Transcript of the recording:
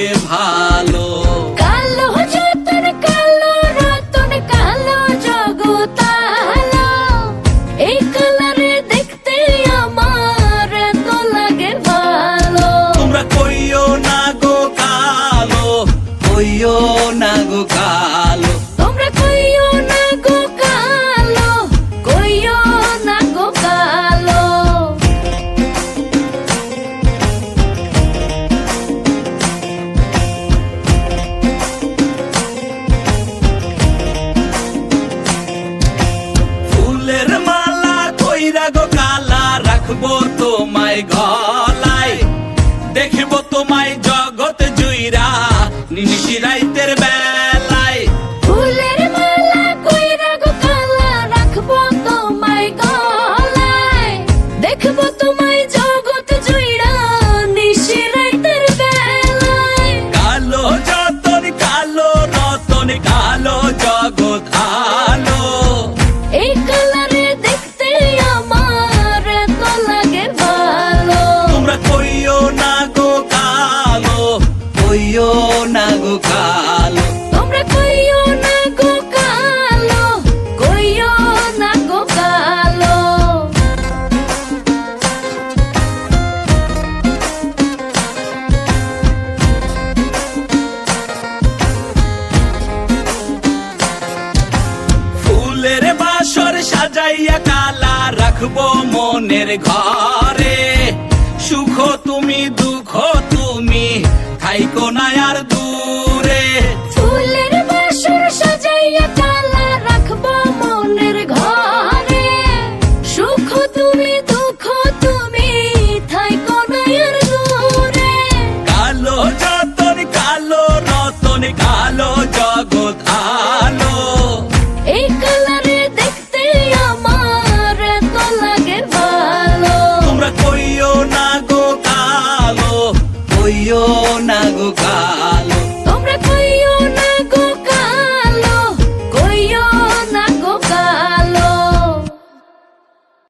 লাগে ভালো। কালো যতন কালো রতন কালো জগতালো, এই কালারে দেখতে আমার এত লাগে ভালো। তোমরা কইও না গো কালো, কইও না গো কালো। তোমরা কইও না গো কালো, কইও না গো কালো। ফুলের মালা কইরা গো কালা রাখবো তোমায় গলায়, দেখবো তোমায় জগৎ জুইরা নিশি রাইতের বেলায়। ফুলের মালা কইরা গো কালা রাখবো তোমায় গলায়, দেখবো তোমায় জগৎ জুইরা নিশি রাইতের বেলায়। কালো যতন কালো রতন কালো জগৎ আলো, এই কালারে দেখতে আমার এত লাগে ভালো। তোমরা কইও না গো কালো, কইও না গো কালো। তোমরা কইও না গো কালো, কইও না গো কালো। ফুলের বাসর সাজাইয়া কালা রাখবো মনের ঘরে, সুখ তুমি দুঃখ তুমি থাইকো না আর